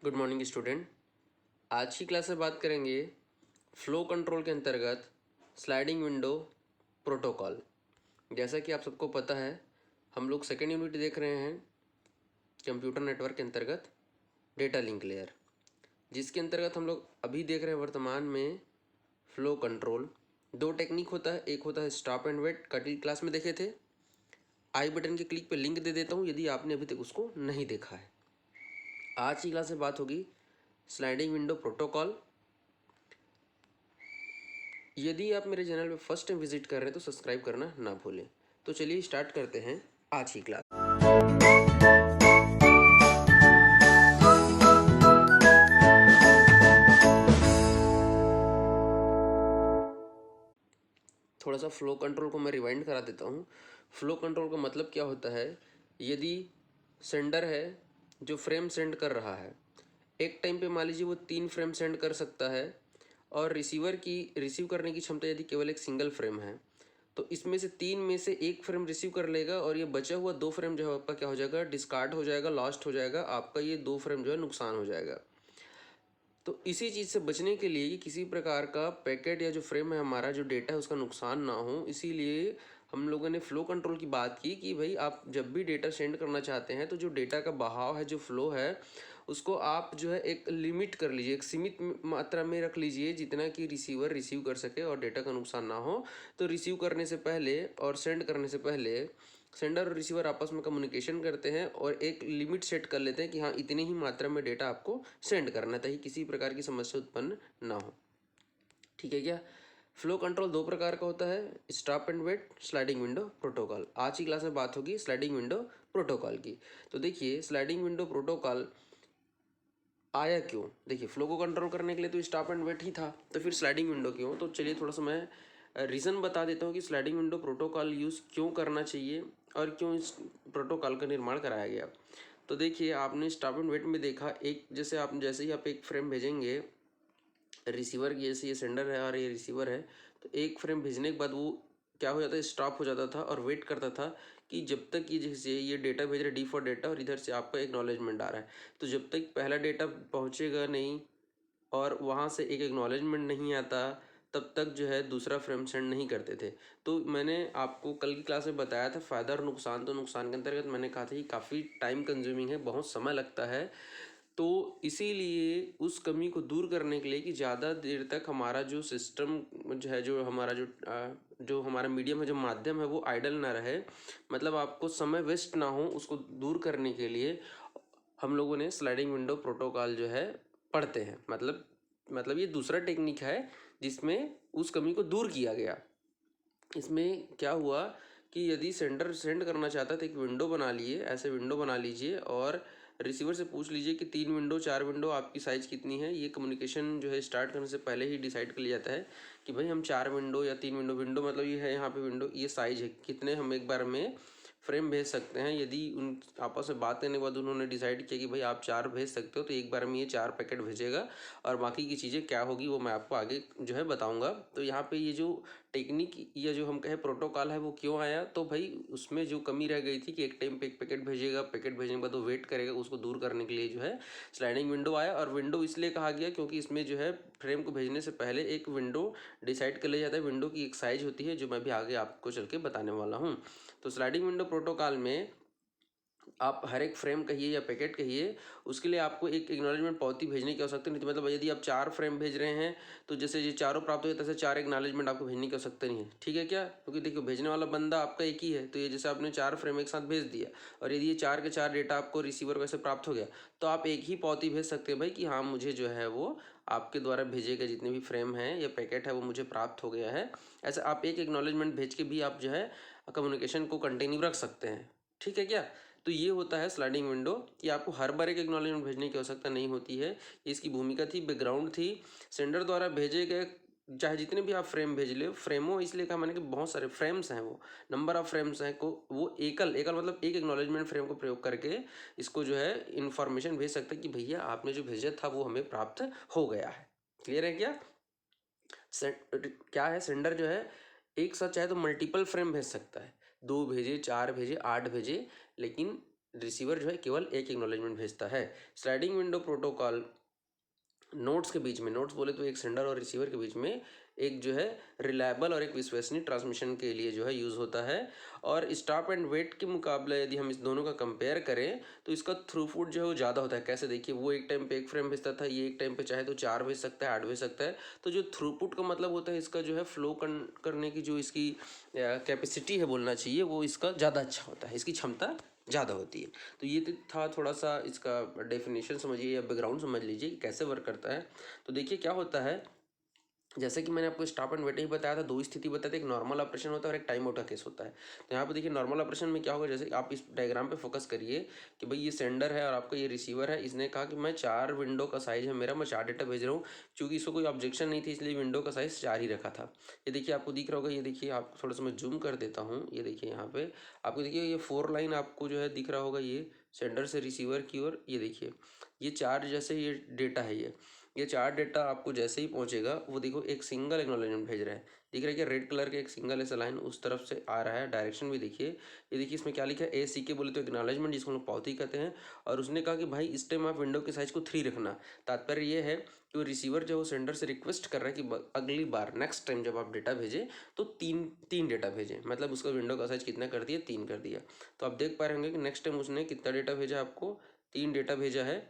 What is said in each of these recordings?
Good morning student. आज की class में बात करेंगे फ्लो कंट्रोल के अंतर्गत स्लाइडिंग विंडो प्रोटोकॉल। जैसा कि आप सबको पता है, हम लोग सेकेंड यूनिट देख रहे हैं कंप्यूटर नेटवर्क के अंतर्गत डेटा लिंक लेयर, जिसके अंतर्गत हम लोग अभी देख रहे हैं वर्तमान में फ्लो कंट्रोल। दो टेक्निक होता है, एक होता है स्टॉप एंड वेट, कल क्लास में देखे थे। आई बटन के क्लिक पे लिंक दे देता हूँ यदि आपने अभी तक उसको नहीं देखा है। आज की क्लास में बात होगी स्लाइडिंग विंडो प्रोटोकॉल। यदि आप मेरे चैनल पे फर्स्ट टाइम विजिट कर रहे हैं तो सब्सक्राइब करना ना भूलें। तो चलिए स्टार्ट करते हैं आज की क्लास। थोड़ा सा फ्लो कंट्रोल को मैं रिवाइंड करा देता हूँ। फ्लो कंट्रोल का मतलब क्या होता है, यदि सेंडर है जो फ्रेम सेंड कर रहा है, एक टाइम पे मान लीजिए वो 3 फ्रेम सेंड कर सकता है, और रिसीवर की रिसीव करने की क्षमता यदि केवल एक सिंगल फ्रेम है, तो इसमें से 3 में से एक फ्रेम रिसीव कर लेगा और ये बचा हुआ 2 फ्रेम जो है आपका क्या हो जाएगा, डिस्कार्ड हो जाएगा, लॉस्ट हो जाएगा, आपका ये 2 फ्रेम जो है नुकसान हो जाएगा। तो इसी चीज़ से बचने के लिए कि किसी प्रकार का पैकेट या जो फ्रेम है हमारा, जो डेटा है उसका नुकसान ना हो, इसीलिए हम लोगों ने फ्लो कंट्रोल की बात की कि भाई आप जब भी डेटा सेंड करना चाहते हैं तो जो डेटा का बहाव है, जो फ्लो है, उसको आप जो है एक लिमिट कर लीजिए, एक सीमित मात्रा में रख लीजिए जितना कि रिसीवर रिसीव कर सके और डेटा का नुकसान ना हो। तो रिसीव करने से पहले और सेंड करने से पहले सेंडर और रिसीवर आपस में कम्युनिकेशन करते हैं और एक लिमिट सेट कर लेते हैं कि हाँ इतनी ही मात्रा में डेटा आपको सेंड करना है, ताकि किसी प्रकार की समस्या उत्पन्न ना हो। ठीक है क्या? फ्लो कंट्रोल दो प्रकार का होता है, stop and wait, sliding window protocol. आज की क्लास में बात होगी स्लाइडिंग विंडो प्रोटोकॉल की। तो देखिए स्लाइडिंग विंडो प्रोटोकॉल आया क्यों। देखिए फ्लो को कंट्रोल करने के लिए तो स्टॉप एंड वेट ही था, तो फिर स्लाइडिंग विंडो क्यों। तो चलिए थोड़ा सा मैं रीज़न बता देता हूँ कि स्लाइडिंग विंडो प्रोटोकॉल यूज़ क्यों करना चाहिए और क्यों इस प्रोटोकॉल का निर्माण कराया गया। तो देखिए आपने स्टॉप एंड वेट में देखा, एक जैसे ही आप एक फ्रेम भेजेंगे रिसीवर की, जैसे ये सेंडर है और ये रिसीवर है, तो एक फ्रेम भेजने के बाद वो क्या हो जाता है, स्टॉप हो जाता था और वेट करता था कि जब तक ये जैसे ये डेटा भेज रहा है डी फॉर डेटा और इधर से आपका एक्नॉलेजमेंट आ रहा है, तो जब तक पहला डेटा पहुंचेगा नहीं और वहाँ से एक एक्नॉलेजमेंट नहीं आता, तब तक जो है दूसरा फ्रेम सेंड नहीं करते थे। तो मैंने आपको कल की क्लास में बताया था फ़ायदा और नुकसान। तो नुकसान के अंतर्गत मैंने कहा था कि काफ़ी टाइम कंज्यूमिंग है, बहुत समय लगता है। तो इसीलिए उस कमी को दूर करने के लिए कि ज़्यादा देर तक हमारा जो सिस्टम जो है, जो हमारा जो हमारा मीडियम है, जो माध्यम है, वो आइडल ना रहे, मतलब आपको समय वेस्ट ना हो, उसको दूर करने के लिए हम लोगों ने स्लाइडिंग विंडो प्रोटोकॉल जो है पढ़ते हैं। मतलब ये दूसरा टेक्निक है जिसमें उस कमी को दूर किया गया। इसमें क्या हुआ कि यदि सेंडर सेंड करना चाहता है तो एक विंडो बना लिए, ऐसे विंडो बना लीजिए और रिसीवर से पूछ लीजिए कि 3 विंडो 4 विंडो आपकी साइज़ कितनी है। ये कम्युनिकेशन जो है स्टार्ट करने से पहले ही डिसाइड कर लिया जाता है कि भाई हम 4 विंडो या 3 विंडो, विंडो मतलब ये है यहाँ पे विंडो, ये साइज़ है कितने हम एक बार में फ्रेम भेज सकते हैं। यदि उन आपस में बात करने के बाद उन्होंने डिसाइड किया कि भाई आप 4 भेज सकते हो, तो एक बार में ये 4 पैकेट भेजेगा और बाकी की चीज़ें क्या होगी वो मैं आपको आगे जो है बताऊँगा। तो यहाँ पे ये जो टेक्निक या जो हम कहें प्रोटोकॉल है वो क्यों आया, तो भाई उसमें जो कमी रह गई थी कि एक टाइम पे एक पैकेट भेजेगा, पैकेट भेजने के बाद वो वेट करेगा, उसको दूर करने के लिए जो है स्लाइडिंग विंडो आया। और विंडो इसलिए कहा गया क्योंकि इसमें जो है फ्रेम को भेजने से पहले एक विंडो डिसाइड कर लिया जाता है। विंडो की एक साइज होती है जो मैं भी आगे आपको चल के बताने वाला हूँ। तो स्लाइडिंग विंडो प्रोटोकॉल में आप हर एक फ्रेम कहिए या पैकेट कहिए, उसके लिए आपको एक एक्नॉलेजमेंट पावती भेजने की आवश्यकता नहीं थी। मतलब यदि आप 4 फ्रेम भेज रहे हैं तो जैसे ये चारों प्राप्त हो जाए, तैसे 4 एक्नॉलेजमेंट आपको भेजने की आवश्यकता नहीं है। ठीक है क्या? क्योंकि देखिए भेजने वाला बंदा आपका एक ही है, तो ये जैसे आपने 4 फ्रेम एक साथ भेज दिया और यदि ये 4 के 4 डेटा आपको रिसीवर को ऐसे प्राप्त हो गया, तो आप एक ही पावती भेज सकते हैं भाई कि हाँ मुझे जो है वो आपके द्वारा भेजे गए जितने भी फ्रेम हैं या पैकेट है वो मुझे प्राप्त हो गया है। ऐसे आप एक एक्नॉलेजमेंट भेज के भी आप जो है कम्युनिकेशन को कंटिन्यू रख सकते हैं। ठीक है क्या? तो ये होता है स्लाइडिंग विंडो कि आपको हर बार एक एक्नॉलेजमेंट भेजने की आवश्यकता नहीं होती है। इसकी भूमिका थी, बैकग्राउंड थी, सेंडर द्वारा भेजे गए चाहे जितने भी आप फ्रेम भेज ले, फ्रेमो इसलिए कहा मैंने कि बहुत सारे फ्रेम्स हैं, वो नंबर ऑफ फ्रेम्स हैं को वो एकल एकल मतलब एक एक्नॉलेजमेंट फ्रेम को प्रयोग करके इसको जो है इन्फॉर्मेशन भेज सकते हैं कि भैया आपने जो भेजा था वो हमें प्राप्त हो गया है। क्लियर है क्या? क्या है, सेंडर जो है एक साथ चाहे तो मल्टीपल फ्रेम भेज सकता है, 2 भेजे, 4 भेजे, 8 भेजे, लेकिन रिसीवर जो है केवल एक एक्नॉलेजमेंट भेजता है। स्लाइडिंग विंडो प्रोटोकॉल नोड्स के बीच में, नोड्स बोले तो एक सेंडर और रिसीवर के बीच में एक जो है रिलायबल और एक विश्वसनीय ट्रांसमिशन के लिए जो है यूज़ होता है। और स्टॉप एंड वेट के मुकाबले यदि हम इस दोनों का कंपेयर करें तो इसका थ्रूपुट जो है वो ज़्यादा होता है। कैसे, देखिए वो एक टाइम पे एक फ्रेम भेजता था, ये एक टाइम पे चाहे तो 4 भेज सकता है, 8 भेज सकता है। तो जो थ्रूपुट का मतलब होता है इसका जो है फ्लो करने की जो इसकी कैपेसिटी है बोलना चाहिए, वो इसका ज़्यादा अच्छा होता है, इसकी क्षमता ज़्यादा होती है। तो ये था थोड़ा सा इसका डेफिनेशन समझिए या बैकग्राउंड समझ लीजिए कि कैसे वर्क करता है। तो देखिए क्या होता है, जैसे कि मैंने आपको स्टॉप एंड वेट ही बताया था, दो स्थिति बताई थी, एक नॉर्मल ऑपरेशन होता है और एक टाइम आउट का केस होता है। तो यहाँ पे देखिए नॉर्मल ऑपरेशन में क्या होगा, जैसे आप इस डायग्राम पे फोकस करिए कि भाई ये सेंडर है और आपका ये रिसीवर है। इसने कहा कि मैं 4 विंडो का साइज है मेरा, मैं 4 डेटा भेज रहा हूँ। चूँकि इसको कोई ऑब्जेक्शन नहीं थी इसलिए विंडो का साइज 4 ही रखा था। ये देखिए आपको दिख रहा होगा, ये देखिए आप थोड़ा सा मैं जूम कर देता हूँ, ये देखिए यहाँ पे आपको देखिए ये 4 लाइन आपको जो है दिख रहा होगा, ये सेंडर से रिसीवर की ओर। ये देखिए ये 4 जैसे ये डेटा है, ये 4 डेटा आपको जैसे ही पहुंचेगा वो देखो एक सिंगल एक्नॉलेजमेंट भेज रहा है। दिख रहा है कि रेड कलर के एक सिंगल ऐसा लाइन उस तरफ से आ रहा है, डायरेक्शन भी देखिए। ये देखिए इसमें क्या लिखा है, ए सी के बोले तो एक्नॉलेजमेंट, जिसको हम लोग पावती कहते हैं। और उसने कहा कि भाई इस टाइम आप विंडो के साइज को 3 रखना। तात्पर्य ये है कि वो रिसीवर जो सेंडर से रिक्वेस्ट कर रहा है कि अगली बार नेक्स्ट टाइम जब आप डेटा भेजें तो तीन डेटा भेजें। मतलब उसका विंडो का साइज कितना कर दिया, 3 कर दिया। तो आप देख पा रहे होंगे कि नेक्स्ट टाइम उसने कितना डेटा भेजा, आपको 3 डेटा भेजा है।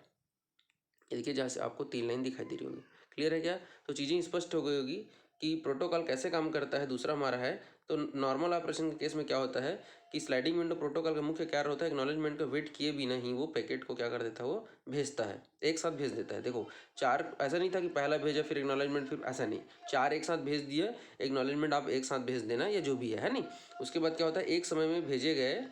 ये देखिए जहाँ से आपको 3 लाइन दिखाई दे रही होगी। क्लियर है क्या? तो चीज़ें स्पष्ट हो गई होगी कि प्रोटोकॉल कैसे काम करता है। दूसरा हमारा है तो नॉर्मल ऑपरेशन के केस में क्या होता है कि स्लाइडिंग विंडो प्रोटोकॉल का मुख्य कार्य होता है एक्नॉलेजमेंट का वेट किए बिना ही वो पैकेट को क्या कर देता है, वो भेजता है, एक साथ भेज देता है। देखो 4 ऐसा नहीं था कि पहला भेजा फिर एक्नॉलेजमेंट, फिर ऐसा नहीं, 4 एक साथ भेज दिए, एक्नॉलेजमेंट आप एक साथ भेज देना या जो भी है नहीं। उसके बाद क्या होता है, एक समय में भेजे गए,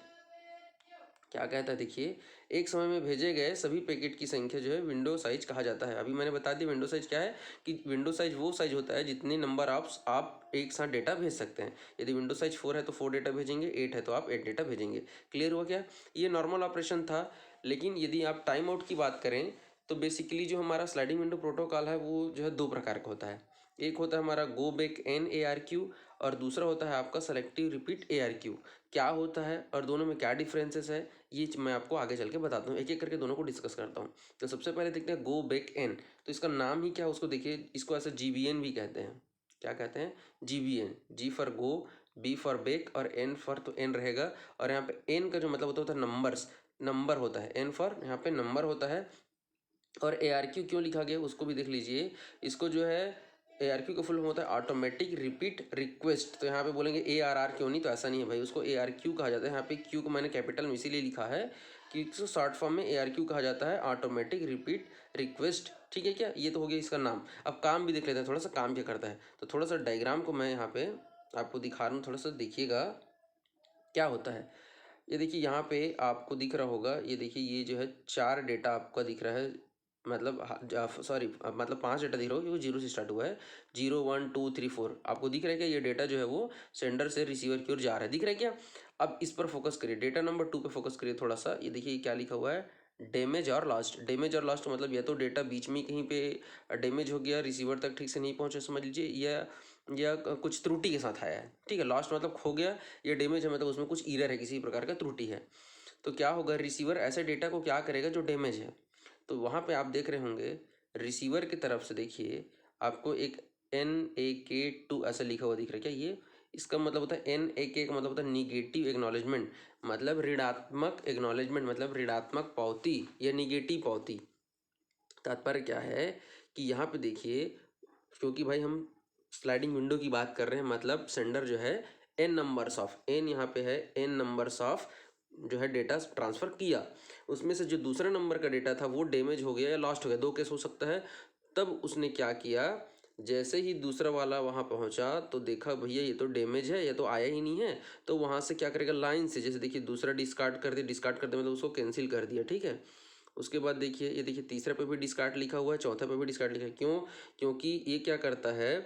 क्या कहता है देखिए, एक समय में भेजे गए सभी पैकेट की संख्या जो है विंडो साइज कहा जाता है। अभी मैंने बता दिया विंडो साइज क्या है, कि विंडो साइज वो साइज होता है जितने नंबर आप एक साथ डेटा भेज सकते हैं। यदि विंडो साइज 4 है तो 4 डेटा भेजेंगे, 8 है तो आप 8 डेटा भेजेंगे। क्लियर हुआ क्या? ये नॉर्मल ऑपरेशन था। लेकिन यदि आप टाइम आउट की बात करें तो बेसिकली जो हमारा स्लाइडिंग विंडो प्रोटोकॉल है वो जो है 2 प्रकार का होता है। एक होता है हमारा go back N A R Q और दूसरा होता है आपका selective repeat A R Q. क्या होता है और दोनों में क्या डिफरेंसेस है ये मैं आपको आगे चल के बताता हूँ, एक एक करके दोनों को डिस्कस करता हूँ। तो सबसे पहले देखते हैं गो बैक एन। तो इसका नाम ही क्या है उसको देखिए, इसको ऐसे GBN भी कहते हैं। क्या कहते हैं? GBN, G for go, B for back और एन फॉर तो एन रहेगा। और यहाँ पे एन का जो मतलब होता है नंबर्स, नंबर होता है, एन फॉर यहाँ पे नंबर होता है। और ARQ क्यों लिखा गया उसको भी देख लीजिए। इसको जो है ARQ का फुल फॉर्म होता है ऑटोमेटिक रिपीट रिक्वेस्ट। तो यहाँ पे बोलेंगे ARR क्यों नहीं, तो ऐसा नहीं है भाई, उसको ARQ कहा जाता है। यहाँ पे क्यू को मैंने कैपिटल में इसीलिए लिखा है कि इसको शॉर्ट फॉर्म में ARQ कहा जाता है, ऑटोमेटिक रिपीट रिक्वेस्ट। ठीक है क्या? ये तो हो गया इसका नाम। अब काम भी देख लेते हैं, थोड़ा सा काम क्या करता है। तो थोड़ा सा डायग्राम को मैं यहाँ पे आपको दिखा रहा हूँ, थोड़ा सा देखिएगा क्या होता है। ये देखिए यहाँ पे आपको दिख रहा होगा, ये देखिए ये जो है 4 डेटा आपका दिख रहा है, मतलब सॉरी मतलब 5 डेटा दिख रहा होगा क्योंकि 0 से स्टार्ट हुआ है। 0 1 2 3 4 आपको दिख रहा है क्या? ये डेटा जो है वो सेंडर से रिसीवर की ओर जा रहा है, दिख रहा है क्या? अब इस पर फोकस करिए, डेटा नंबर 2 पे फोकस करिए थोड़ा सा। ये देखिए क्या लिखा हुआ है, डैमेज और लॉस्ट। डैमेज और लॉस्ट मतलब या तो डेटा बीच में कहीं पे डैमेज हो गया, रिसीवर तक ठीक से नहीं पहुंचा समझ लीजिए, या कुछ त्रुटि के साथ आया है। ठीक है, लॉस्ट मतलब खो गया, या डैमेज है मतलब उसमें कुछ ईरर है, किसी प्रकार का त्रुटि है। तो क्या होगा, रिसीवर ऐसे डेटा को क्या करेगा जो डैमेज है। तो वहाँ पे आप देख रहे होंगे रिसीवर की तरफ से देखिए आपको एक NAK2 ऐसा लिखा हुआ दिख रहा है क्या? ये इसका मतलब होता है NAK का मतलब होता है निगेटिव एक्नॉलेजमेंट, मतलब ऋणात्मक एक्नॉलेजमेंट, मतलब ऋणात्मक पावती या निगेटिव पावती। तात्पर्य क्या है कि यहाँ पे देखिए, क्योंकि भाई हम स्लाइडिंग विंडो की बात कर रहे हैं, मतलब सेंडर जो है n नंबर्स ऑफ, n यहाँ पे है n नंबर्स ऑफ जो है डेटा ट्रांसफ़र किया, उसमें से जो दूसरे नंबर का डेटा था वो डैमेज हो गया या लॉस्ट हो गया, 2 केस हो सकता है। तब उसने क्या किया, जैसे ही दूसरा वाला वहाँ पहुँचा तो देखा भैया ये तो डैमेज है, ये तो आया ही नहीं है। तो वहाँ से क्या करेगा, लाइन से, जैसे देखिए दूसरा डिस्कार्ड कर दिया, डिस्कार्ड कर दिया मतलब उसको कैंसिल कर दिया। ठीक है, उसके बाद देखिए ये देखिए तीसरे पे भी डिस्कार्ड लिखा हुआ है, चौथे पे भी डिस्कार्ड लिखा है। क्यों? क्योंकि ये क्या करता है,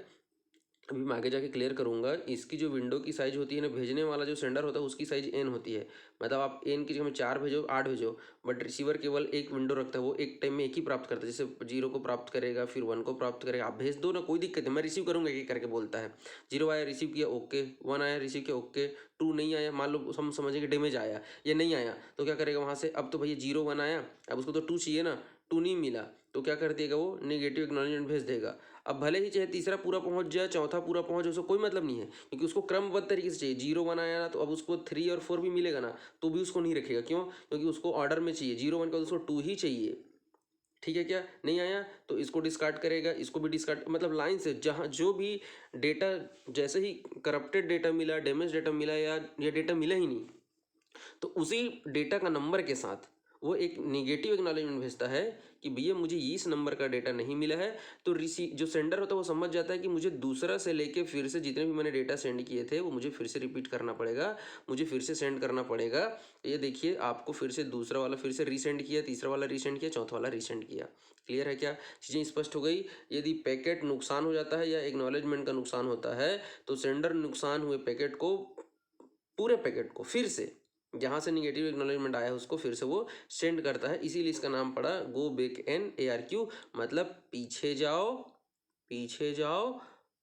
अभी मैं आगे जाके क्लियर करूंगा। इसकी जो विंडो की साइज होती है ना, भेजने वाला जो सेंडर होता है उसकी साइज एन होती है। मतलब आप एन की जगह में 4 भेजो, 8 भेजो, बट रिसीवर केवल एक विंडो रखता है, वो एक टाइम में एक ही प्राप्त करता है। जैसे 0 को प्राप्त करेगा, फिर 1 को प्राप्त करेगा। आप भेज दो ना, कोई दिक्कत नहीं, मैं रिसीव करूंगा एक करके बोलता है। 0 आया, रिसीव किया, ओके। 1 आया, रिसीव किया, ओके। 2 नहीं आया, मान लो हम समझेंगे डैमेज आया, ये नहीं आया, तो क्या करेगा वहाँ से? अब तो भैया 0 1 आया, अब उसको तो 2 चाहिए ना, 2 नहीं मिला, तो क्या कर देगा वो? नेगेटिव एक्नॉलेजमेंट भेज देगा। अब भले ही चाहे तीसरा पूरा पहुंच जाए, चौथा पूरा पहुंच जाए, उसको कोई मतलब नहीं है, क्योंकि उसको क्रमबद्ध तरीके से चाहिए। 0 1 आया ना, तो अब उसको 3 और 4 भी मिलेगा ना, तो भी उसको नहीं रखेगा। क्यों? क्योंकि उसको ऑर्डर में चाहिए। 0 1 का उसको 2 ही चाहिए। ठीक है क्या? नहीं आया तो इसको डिस्कार्ड करेगा, इसको भी डिस्कार्ड, मतलब लाइन से जहाँ जो भी डेटा, जैसे ही करप्टेड डेटा मिला, डैमेज डेटा मिला, या डेटा मिला ही नहीं, तो उसी डेटा का नंबर के साथ वो एक निगेटिव एक्नॉलेजमेंट भेजता है कि भैया मुझे इस नंबर का डेटा नहीं मिला है। तो जो सेंडर होता है वो समझ जाता है कि मुझे दूसरा से लेके फिर से जितने भी मैंने डेटा सेंड किए थे वो मुझे फिर से रिपीट करना पड़ेगा, मुझे फिर से सेंड करना पड़ेगा। ये देखिए, आपको फिर से दूसरा वाला फिर से रीसेंड किया, तीसरा वाला रीसेंड किया, चौथा वाला रीसेंड किया। क्लियर है क्या? चीज़ें स्पष्ट हो गई। यदि पैकेट नुकसान हो जाता है या एक्नॉलेजमेंट का नुकसान होता है, तो सेंडर नुकसान हुए पैकेट को, पूरे पैकेट को फिर से जहाँ से निगेटिव एक्नॉलेजमेंट आया है उसको फिर से वो सेंड करता है। इसीलिए इसका नाम पड़ा गो बैक एन ARQ, मतलब पीछे जाओ, पीछे जाओ।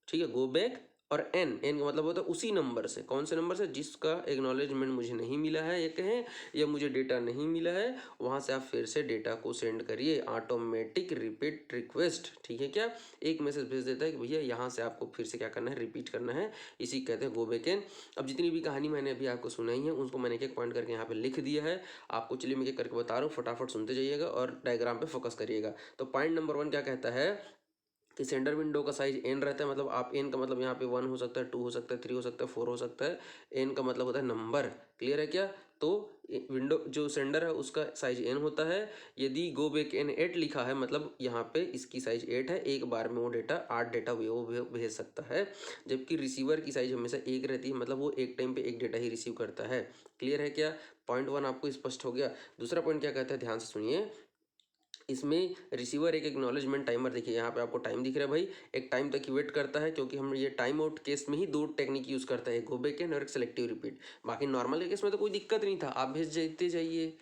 ठीक है, गो बैक। और एन, एन का मतलब होता है उसी नंबर से। कौन से नंबर से? जिसका एक्नॉलेजमेंट मुझे नहीं मिला है, ये कहें, या मुझे डेटा नहीं मिला है, वहाँ से आप फिर से डेटा को सेंड करिए। Automatic repeat request. ठीक है क्या? एक मैसेज भेज देता है कि भैया यहाँ से आपको फिर से क्या करना है? रिपीट करना है। इसी कहते हैं गो बैक एन। अब जितनी भी कहानी मैंने अभी आपको सुनाई है उसको मैंने एक एक पॉइंट करके यहाँ पे लिख दिया है आपको। चलिए मैं एक करके बता रहा हूँ, फटाफट सुनते जाइएगा और डायग्राम पे फोकस करिएगा। तो पॉइंट नंबर 1 क्या कहता है कि सेंडर विंडो का साइज एन रहता है। मतलब आप एन का मतलब यहाँ पे 1 हो सकता है, 2 हो सकता है, 3 हो सकता है, 4 हो सकता है। एन का मतलब होता है नंबर। क्लियर है क्या? तो विंडो जो सेंडर है उसका साइज एन होता है। यदि गो बैक एन 8 लिखा है, मतलब यहाँ पे इसकी साइज 8 है, एक बार में वो डेटा 8 डेटा वो भेज सकता है। जबकि रिसीवर की साइज हमेशा 1 रहती है, मतलब वो एक टाइम पे एक डेटा ही रिसीव करता है। क्लियर है क्या? पॉइंट 1 आपको स्पष्ट हो गया। दूसरा पॉइंट क्या कहता है, ध्यान से सुनिए। इसमें रिसीवर एक एक्नॉलेजमेंट टाइमर, देखिए यहाँ पे आपको टाइम दिख रहा है भाई, एक टाइम तक वेट करता है, क्योंकि हम ये टाइम आउट केस में ही 2 टेक्निक यूज़ करता है, गो बैक एंड और एक सेलेक्टिव रिपीट। बाकी नॉर्मल केस में तो कोई दिक्कत नहीं था, आप भेज देते जाइए,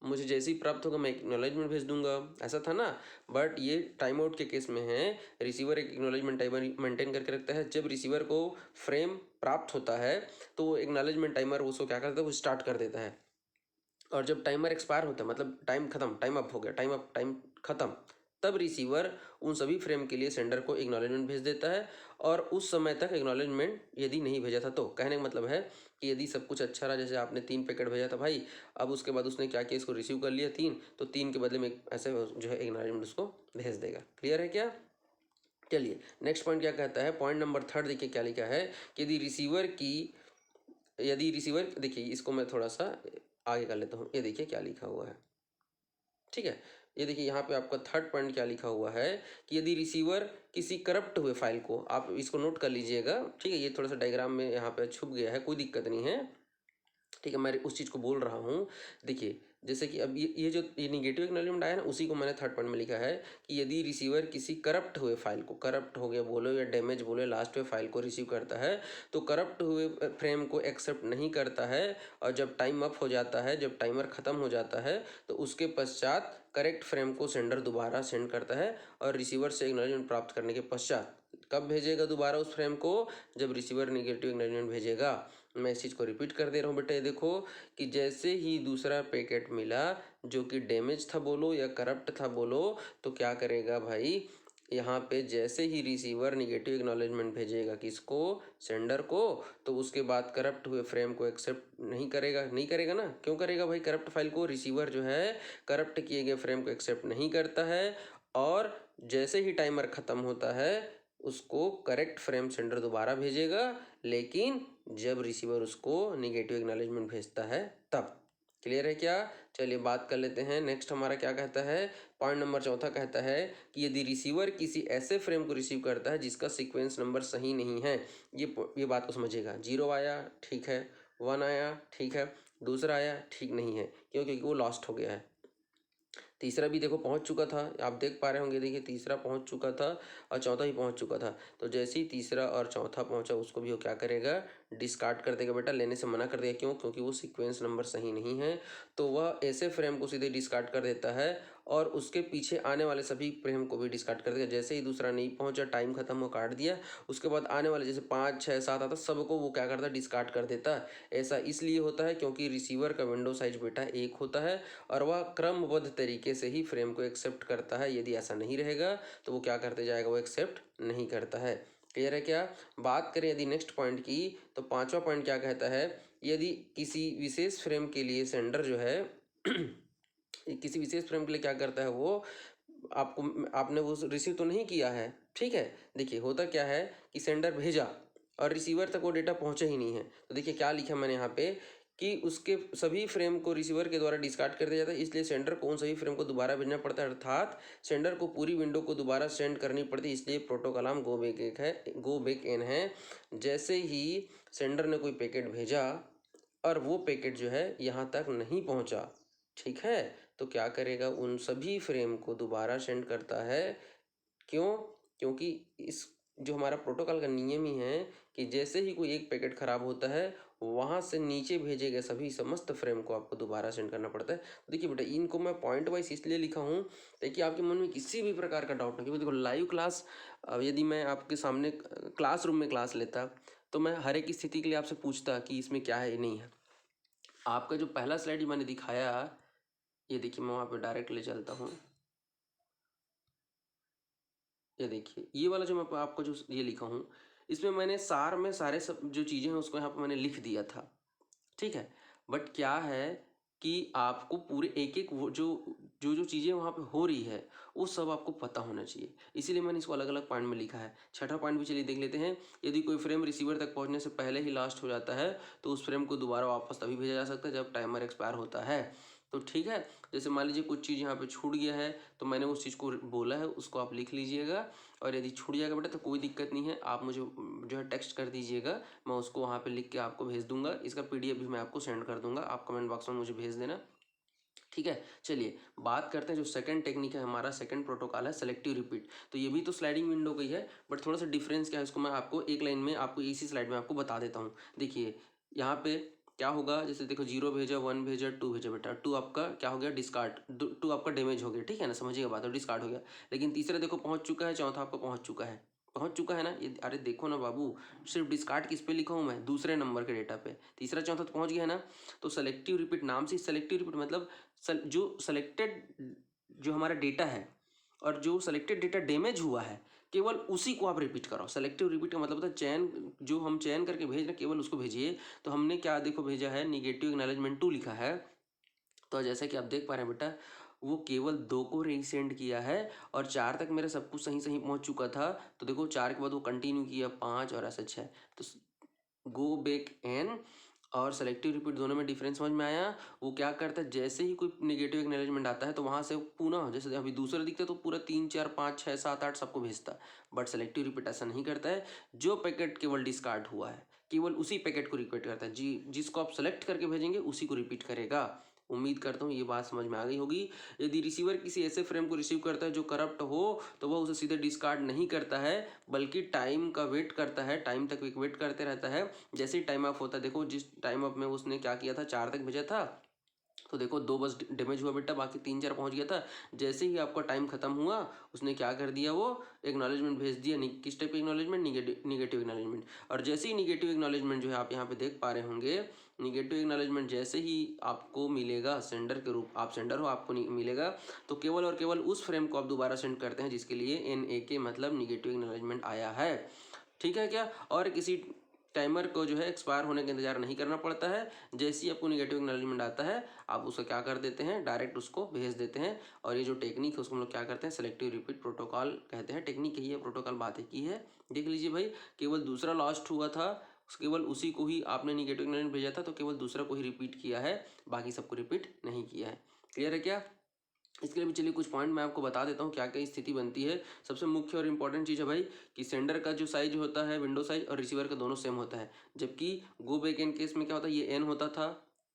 मुझे जैसे ही प्राप्त होगा मैं एक्नॉलेजमेंट भेज दूंगा, ऐसा था ना। बट ये टाइम आउट के केस में है, रिसीवर एक एक्नॉलेजमेंट टाइमर मेंटेन करके रखता है। जब रिसीवर को फ्रेम प्राप्त होता है तो वो एक्नॉलेजमेंट टाइमर उसको क्या करता है, वो स्टार्ट कर देता है। और जब टाइमर एक्सपायर होता है, मतलब टाइम खत्म, टाइम अप हो गया, टाइम खत्म, तब रिसीवर उन सभी फ्रेम के लिए सेंडर को एक्नॉलेजमेंट भेज देता है। और उस समय तक एक्नॉलेजमेंट यदि नहीं भेजा था तो, कहने का मतलब है कि यदि सब कुछ अच्छा रहा, जैसे आपने 3 पैकेट भेजा था भाई, अब उसके बाद उसने क्या किया, इसको रिसीव कर लिया 3, तो 3 के बदले में ऐसे जो है एक्नॉलेजमेंट उसको भेज देगा। क्लियर है क्या? चलिए नेक्स्ट पॉइंट क्या कहता है, पॉइंट नंबर 3 देखिए क्या लिखा है कि यदि रिसीवर, देखिए इसको मैं थोड़ा सा आगे कर लेता हूँ। ये देखिए क्या लिखा हुआ है। ठीक है, ये देखिए यहाँ पे आपका 3rd पॉइंट क्या लिखा हुआ है कि यदि रिसीवर किसी करप्ट हुए फाइल को, आप इसको नोट कर लीजिएगा। ठीक है, ये थोड़ा सा डायग्राम में यहाँ पे छुप गया है, कोई दिक्कत नहीं है। ठीक है, मैं उस चीज़ को बोल रहा हूँ। देखिए जैसे कि अब ये जो ये निगेटिव एक्नॉलेजमेंट आया ना, उसी को मैंने 3rd पॉइंट में लिखा है कि यदि रिसीवर किसी करप्ट हुए फाइल को, करप्ट हो गया बोलो या डैमेज बोलो, लास्ट में फाइल को रिसीव करता है, तो करप्ट हुए फ्रेम को एक्सेप्ट नहीं करता है। और जब टाइम अप हो जाता है, जब टाइमर ख़त्म हो जाता है, तो उसके पश्चात करेक्ट फ्रेम को सेंडर दोबारा सेंड करता है। और रिसीवर से एक्नॉलेजमेंट प्राप्त करने के पश्चात कब भेजेगा दोबारा उस फ्रेम को? जब रिसीवर निगेटिव एक्नॉलेजमेंट भेजेगा। मैं इस चीज़ को रिपीट कर दे रहा हूँ बेटा, ये देखो कि जैसे ही दूसरा पैकेट मिला जो कि डैमेज था बोलो या करप्ट था बोलो, तो क्या करेगा भाई, यहाँ पे जैसे ही रिसीवर निगेटिव एक्नॉलेजमेंट भेजेगा किसको, सेंडर को, तो उसके बाद करप्ट हुए फ्रेम को एक्सेप्ट नहीं करेगा। नहीं करेगा ना, क्यों करेगा भाई? करप्ट फाइल को रिसीवर जो है करप्ट किए गए फ्रेम को एक्सेप्ट नहीं करता है। और जैसे ही टाइमर ख़त्म होता है उसको करेक्ट फ्रेम सेंडर दोबारा भेजेगा, लेकिन जब रिसीवर उसको निगेटिव एक्नॉलेजमेंट भेजता है तब। क्लियर है क्या? चलिए बात कर लेते हैं। नेक्स्ट हमारा क्या कहता है, पॉइंट नंबर 4 कहता है कि यदि रिसीवर किसी ऐसे फ्रेम को रिसीव करता है जिसका सीक्वेंस नंबर सही नहीं है, ये बात को समझिएगा। 0 आया ठीक है, 1 आया ठीक है, दूसरा आया ठीक नहीं है, क्यों? क्योंकि वो लॉस्ट हो गया है। तीसरा भी देखो पहुंच चुका था, आप देख पा रहे होंगे, देखिए तीसरा पहुंच चुका था और चौथा भी पहुंच चुका था। तो जैसे ही तीसरा और चौथा पहुंचा उसको भी वो क्या करेगा, डिस्कार्ड कर देगा बेटा, लेने से मना कर देगा। क्यों? क्योंकि वो सीक्वेंस नंबर सही नहीं है, तो वह ऐसे फ्रेम को सीधे डिस्कार्ड कर देता है और उसके पीछे आने वाले सभी फ्रेम को भी डिस्कार्ड कर देगा। जैसे ही दूसरा नहीं पहुंचा, टाइम खत्म हो, काट दिया, उसके बाद आने वाले जैसे 5 6 7 आता सबको वो क्या करता है, डिस्कार्ड कर देता है। ऐसा इसलिए होता है क्योंकि रिसीवर का विंडो साइज बेटा 1 होता है और वह क्रमबद्ध तरीके से ही फ्रेम को एक्सेप्ट करता है। यदि ऐसा नहीं रहेगा तो वो क्या करते जाएगा, वो एक्सेप्ट नहीं करता है। क्लियर है क्या? बात करें यदि नेक्स्ट पॉइंट की, तो पांचवा पॉइंट क्या कहता है, यदि किसी विशेष फ्रेम के लिए सेंडर जो है किसी विशेष फ्रेम के लिए क्या करता है, वो आपने वो रिसीव तो नहीं किया है, ठीक है। देखिए होता क्या है कि सेंडर भेजा और रिसीवर तक वो डेटा पहुंचा ही नहीं है। तो देखिए क्या लिखा मैंने यहाँ पे कि उसके सभी फ्रेम को रिसीवर के द्वारा डिस्कार्ड कर दिया जाता है, इसलिए सेंडर को उन सभी फ्रेम को दोबारा भेजना पड़ता है, अर्थात सेंडर को पूरी विंडो को दोबारा सेंड करनी पड़ती है। इसलिए प्रोटोकॉल नाम गो बैक एन है। जैसे ही सेंडर ने कोई पैकेट भेजा और वो पैकेट जो है यहाँ तक नहीं पहुँचा, ठीक है, तो क्या करेगा, उन सभी फ्रेम को दोबारा सेंड करता है। क्यों? क्योंकि इस जो हमारा प्रोटोकॉल का नियम ही है कि जैसे ही कोई एक पैकेट खराब होता है, वहाँ से नीचे भेजे गए सभी समस्त फ्रेम को आपको दोबारा सेंड करना पड़ता है। तो देखिए बेटा, इनको मैं पॉइंट वाइज इसलिए लिखा हूँ ताकि आपके मन में किसी भी प्रकार का डाउट ना, क्योंकि देखो लाइव क्लास, यदि मैं आपके सामने क्लासरूम में क्लास लेता तो मैं हर एक स्थिति के लिए आपसे पूछता कि इसमें क्या है, नहीं है। आपका जो पहला स्लाइड मैंने दिखाया, ये देखिए मैं वहाँ पे डायरेक्ट ले चलता हूँ। ये देखिए ये वाला जो मैं आपको जो ये लिखा हूँ, इसमें मैंने सार में सारे सब जो चीज़ें हैं उसको यहाँ पे मैंने लिख दिया था, ठीक है। बट क्या है कि आपको पूरे एक एक वो जो जो जो चीज़ें वहाँ पे हो रही है वो सब आपको पता होना चाहिए, इसीलिए मैंने इसको अलग अलग पॉइंट में लिखा है। छठा पॉइंट भी चलिए देख लेते हैं। यदि कोई फ्रेम रिसीवर तक पहुँचने से पहले ही लास्ट हो जाता है तो उस फ्रेम को दोबारा वापस तभी भेजा जा सकता है जब टाइमर एक्सपायर होता है। तो ठीक है, जैसे मान लीजिए कुछ चीज़ यहाँ पे छूट गया है, तो मैंने उस चीज़ को बोला है, उसको आप लिख लीजिएगा। और यदि छूट जाएगा बेटा तो कोई दिक्कत नहीं है, आप मुझे जो है टेक्स्ट कर दीजिएगा, मैं उसको वहाँ पे लिख के आपको भेज दूंगा। इसका पीडीएफ भी मैं आपको सेंड कर दूंगा, आप कमेंट बॉक्स में मुझे भेज देना, ठीक है। चलिए बात करते हैं, जो सेकंड टेक्निक है हमारा, सेकंड प्रोटोकॉल है सेलेक्टिव रिपीट। तो ये भी तो स्लाइडिंग विंडो का ही है, बट थोड़ा सा डिफरेंस क्या है उसको मैं आपको एक लाइन में, आपको इसी स्लाइड में आपको बता देता हूँ। देखिए यहाँ पे क्या होगा, जैसे देखो 0 भेजा, 1 भेजा, 2 भेजा बेटा, 2 आपका क्या हो गया, डिस्कार्ड, 2 आपका डैमेज हो गया, ठीक है ना, समझिएगा बात, और डिस्कार्ड हो गया। लेकिन तीसरा देखो पहुंच चुका है, चौथा आपका पहुंच चुका है ना ये, अरे देखो ना बाबू, सिर्फ डिस्कार्ड किस पे लिखा हूँ मैं, दूसरे नंबर के डेटा पे, तीसरा चौथा तो पहुंच गया है ना। तो सेलेक्टिव रिपीट नाम से, सेलेक्टिव रिपीट मतलब जो सेलेक्टेड जो हमारा डेटा है और जो सेलेक्टेड डेटा डैमेज हुआ है, केवल उसी को आप रिपीट कराओ। सेलेक्टिव रिपीट का मतलब होता है चयन, जो हम चयन करके भेज रहे हैं केवल उसको भेजिए। तो हमने क्या देखो भेजा है, निगेटिव एक्नॉलेजमेंट 2 लिखा है। तो जैसे कि आप देख पा रहे हैं बेटा, वो केवल 2 को रीसेंड किया है और 4 तक मेरा सब कुछ सही सही पहुंच चुका था। तो देखो 4 के बाद वो कंटिन्यू किया 5 और ऐसा 6। तो गो बैक एन और सेलेक्टिव रिपीट दोनों में डिफरेंस समझ में आया। वो क्या करता है, जैसे ही कोई नेगेटिव एक्नॉलेजमेंट आता है तो वहाँ से पुनः, जैसे अभी दूसरा दिखता है तो पूरा 3 4 5 6 7 8 सबको भेजता है। बट सेलेक्टिव रिपीट ऐसा नहीं करता है, जो पैकेट केवल डिस्कार्ड हुआ है केवल उसी पैकेट को रिपीट करता है, जी जिसको आप सेलेक्ट करके भेजेंगे उसी को रिपीट करेगा। उम्मीद करता हूँ ये बात समझ में आ गई होगी। यदि रिसीवर किसी ऐसे फ्रेम को रिसीव करता है जो करप्ट हो, तो वह उसे सीधे डिस्कार्ड नहीं करता है, बल्कि टाइम का वेट करता है, टाइम तक वेट करते रहता है। जैसे ही टाइम ऑफ होता है, देखो जिस टाइम ऑफ में उसने क्या किया था, 4 तक भेजा था, तो देखो 2 बस डैमेज हुआ बेटा, बाकी 3 4 पहुंच गया था। जैसे ही आपका टाइम खत्म हुआ, उसने क्या कर दिया, वो एक्नॉलेजमेंट भेज दिया। किस टाइप की एक्नॉलेजमेंट, निगेटिव एक्नॉलेजमेंट। और जैसे ही निगेटिव एक्नॉलेजमेंट जो है आप यहाँ पे देख पा रहे होंगे, निगेटिव एक्नॉलेजमेंट जैसे ही आपको मिलेगा सेंडर के रूप, आप सेंडर हो, आपको मिलेगा, तो केवल और केवल उस फ्रेम को आप दोबारा सेंड करते हैं जिसके लिए NAK मतलब निगेटिव एक्नॉलेजमेंट आया है, ठीक है क्या। और किसी टाइमर को जो है एक्सपायर होने का इंतजार नहीं करना पड़ता है। जैसे ही आपको निगेटिव एक्नॉलेजमेंट आता है, आप उसको क्या कर देते हैं, डायरेक्ट उसको भेज देते हैं। और ये जो टेक्निक है उसको हम लोग क्या करते हैं, सेलेक्टिव रिपीट प्रोटोकॉल कहते हैं। टेक्निक यही है, प्रोटोकॉल बात है की है। देख लीजिए भाई, केवल दूसरा लॉस्ट हुआ था, केवल उसी को ही आपने निगेटिव एक्नॉलेजमेंट भेजा था, तो केवल दूसरा को ही रिपीट किया है, बाकी सबको रिपीट नहीं किया है। क्लियर है क्या? इसके लिए भी चलिए कुछ पॉइंट मैं आपको बता देता हूँ क्या क्या स्थिति बनती है। सबसे मुख्य और इंपॉर्टेंट चीज़ है भाई कि सेंडर का जो साइज होता है, विंडो साइज, और रिसीवर का दोनों सेम होता है। जबकि गो बैक एन केस में क्या होता है, ये n होता था,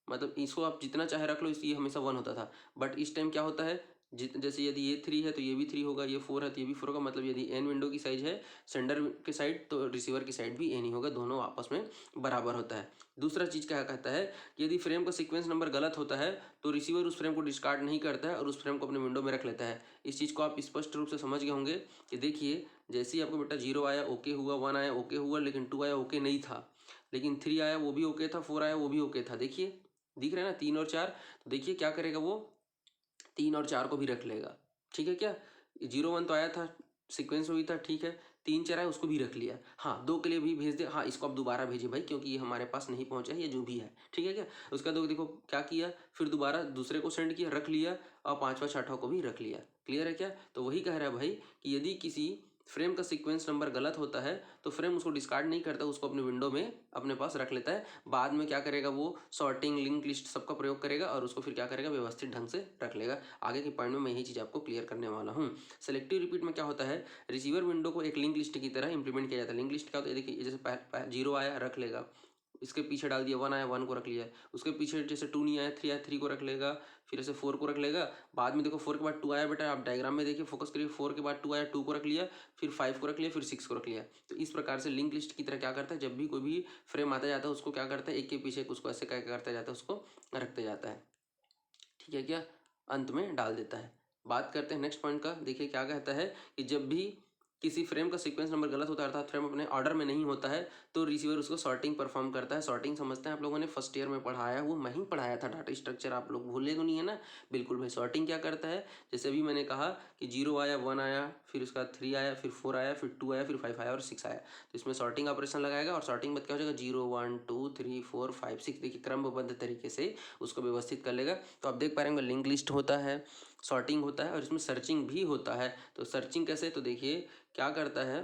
मतलब इसको आप जितना चाहे रख लो, ये हमेशा 1 होता था। बट इस टाइम क्या होता है, जैसे यदि ये 3 है तो ये भी 3 होगा, ये 4 है तो ये भी 4 होगा। मतलब यदि n विंडो की साइज है सेंडर की साइड तो रिसीवर की साइड भी n ही होगा, दोनों आपस में बराबर होता है। दूसरा चीज़ क्या कहता है कि यदि फ्रेम का सीक्वेंस नंबर गलत होता है तो रिसीवर उस फ्रेम को डिस्कार्ड नहीं करता है और उस फ्रेम को अपने विंडो में रख लेता है। इस चीज़ को आप स्पष्ट रूप से समझ गए होंगे कि देखिए जैसे ही आपको बेटा 0 आया ओके हुआ, 1 आया ओके हुआ, लेकिन 2 आया ओके नहीं था, लेकिन 3 आया वो भी ओके था, 4 आया वो भी ओके था। देखिए दिख रहा है ना 3 और 4, तो देखिए क्या करेगा वो 3 और 4 को भी रख लेगा। ठीक है क्या, 0 1 तो आया था सीक्वेंस में भी था, ठीक है, 3 4 आया उसको भी रख लिया। हाँ 2 के लिए भी भेज दे, हाँ इसको आप दोबारा भेजिए भाई क्योंकि ये हमारे पास नहीं पहुंचा है, ये जो भी है ठीक है क्या। उसका तो देखो क्या किया, फिर दोबारा दूसरे को सेंड किया, रख लिया, और 5वां 6वां को भी रख लिया। क्लियर है क्या। तो वही कह रहा है भाई कि यदि किसी फ्रेम का सीक्वेंस नंबर गलत होता है तो फ्रेम उसको डिस्कार्ड नहीं करता, उसको अपने विंडो में अपने पास रख लेता है। बाद में क्या करेगा वो सॉर्टिंग लिंक लिस्ट सबका प्रयोग करेगा और उसको फिर क्या करेगा व्यवस्थित ढंग से रख लेगा। आगे के पॉइंट में मैं यही चीज़ आपको क्लियर करने वाला हूँ। सेलेक्टिव रिपीट में क्या होता है, रिसीवर विंडो को एक लिंक लिस्ट की तरह इंप्लीमेंट किया जाता है। लिंक लिस्ट क्या होता है, देखिए जैसे 0 आया रख लेगा, इसके पीछे डाल दिया 1 आया 1 को रख लिया, उसके पीछे जैसे 2 नहीं आया 3 आया 3 को रख लेगा, फिर ऐसे 4 को रख लेगा। बाद में देखो 4 के बाद 2 आया बेटा, आप डायग्राम में देखिए फोकस करिए, 4 के बाद 2 आया 2 को रख लिया, फिर 5 को रख लिया, फिर 6 को रख लिया। तो इस प्रकार से लिंक लिस्ट की तरह क्या करता है, जब भी कोई भी फ्रेम आता जाता है उसको क्या करता है एक के पीछे उसको ऐसे क्या करता जाता है उसको रखते जाता है। ठीक है क्या, अंत में डाल देता है। बात करते हैं नेक्स्ट पॉइंट का। देखिए क्या कहता है कि जब भी किसी फ्रेम का सीक्वेंस नंबर गलत होता है अर्थात फ्रेम अपने ऑर्डर में नहीं होता है तो रिसीवर उसको सॉर्टिंग परफॉर्म करता है। सॉर्टिंग समझते हैं आप लोगों ने फर्स्ट ईयर में पढ़ाया, वो मैं ही पढ़ाया था, डाटा स्ट्रक्चर आप लोग भूले तो नहीं है ना। बिल्कुल भाई, सॉर्टिंग क्या करता है, जैसे अभी मैंने कहा कि 0 आया 1 आया, फिर उसका 3 आया, फिर 4 आया, फिर 2 आया, फिर 5 आया और 6 आया, तो इसमें सॉर्टिंग ऑपरेशन लगाएगा और सॉर्टिंग बाद क्या हो जाएगा 0 1 2 3 4 5 6, देखिए क्रमबद्ध तरीके से उसको व्यवस्थित कर लेगा। तो आप देख पा रहे होंगे लिंक लिस्ट होता है, सॉर्टिंग होता है और इसमें सर्चिंग भी होता है। तो सर्चिंग कैसे, तो देखिए क्या करता है,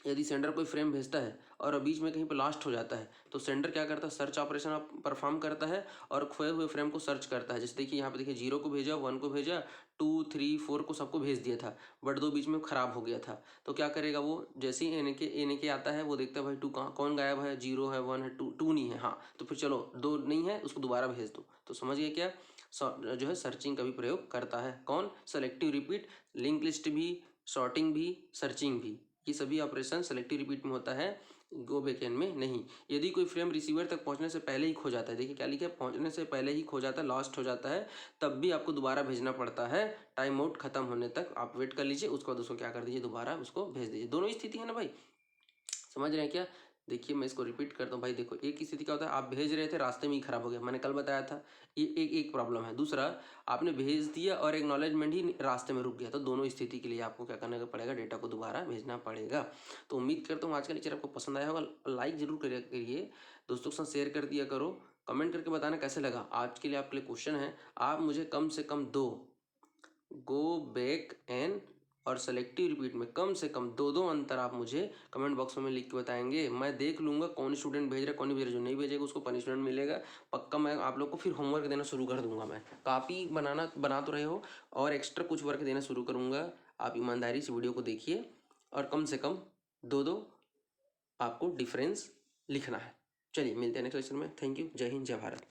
यदि सेंडर कोई फ्रेम भेजता है और बीच में कहीं पर लास्ट हो जाता है तो सेंडर क्या करता है सर्च ऑपरेशन परफॉर्म करता है और खोए हुए फ्रेम को सर्च करता है। जैसे देखिए यहाँ पे देखिए 0 को भेजा, 1 को भेजा, 2 3 4 को सबको भेज दिया था, बट 2 बीच में खराब हो गया था। तो क्या करेगा वो, जैसे ही एन के आता है वो देखता है भाई 2 कहाँ कौन गायब है, 0 है 1 है 2 नहीं है, हाँ तो फिर चलो 2 नहीं है उसको दोबारा भेज दो। तो समझ गए क्या, जो है सर्चिंग का भी प्रयोग करता है कौन, सेलेक्टिव रिपीट। लिंक लिस्ट भी, सॉर्टिंग भी, सर्चिंग भी, ये सभी ऑपरेशन सेलेक्टिव रिपीट में होता है, गो बैकएंड में नहीं। यदि कोई फ्रेम रिसीवर तक पहुंचने से पहले ही खो जाता है, देखिए क्या लिखा है, पहुंचने से पहले ही खो जाता है, लॉस्ट हो जाता है, तब भी आपको दोबारा भेजना पड़ता है। टाइम आउट खत्म होने तक आप वेट कर लीजिए, उसके बाद उसको क्या कर दीजिए, दोबारा उसको भेज दीजिए। दोनों स्थिति है ना भाई, समझ रहे हैं क्या। देखिए मैं इसको रिपीट करता हूँ भाई, देखो एक स्थिति क्या होता है, आप भेज रहे थे रास्ते में ही खराब हो गया, मैंने कल बताया था, ये एक प्रॉब्लम है। दूसरा आपने भेज दिया और एक्नॉलेजमेंट ही रास्ते में रुक गया, तो दोनों स्थिति के लिए आपको क्या करना पड़ेगा, डेटा को दोबारा भेजना पड़ेगा। तो उम्मीद करता हूँ आज का लेक्चर आपको पसंद आया होगा, लाइक जरूर करिए, दोस्तों के साथ शेयर कर दिया करो, कमेंट करके बताना कैसे लगा। आज के लिए आपके लिए क्वेश्चन है, आप मुझे कम से कम 2 गो बैक एन और सेलेक्टिव रिपीट में कम से कम 2 अंतर आप मुझे कमेंट बॉक्स में लिख के बताएंगे। मैं देख लूँगा कौन स्टूडेंट भेज रहा है कौन नहीं भेज रहा, जो नहीं भेजेगा उसको पनिशमेंट मिलेगा पक्का। मैं आप लोग को फिर होमवर्क देना शुरू कर दूंगा, मैं काफ़ी बना तो रहे हो और एक्स्ट्रा कुछ वर्क देना शुरू करूँगा। आप ईमानदारी से वीडियो को देखिए और कम से कम 2 आपको डिफरेंस लिखना है। चलिए मिलते हैं नेक्स्ट लेक्चर में। थैंक यू, जय हिंद जय भारत।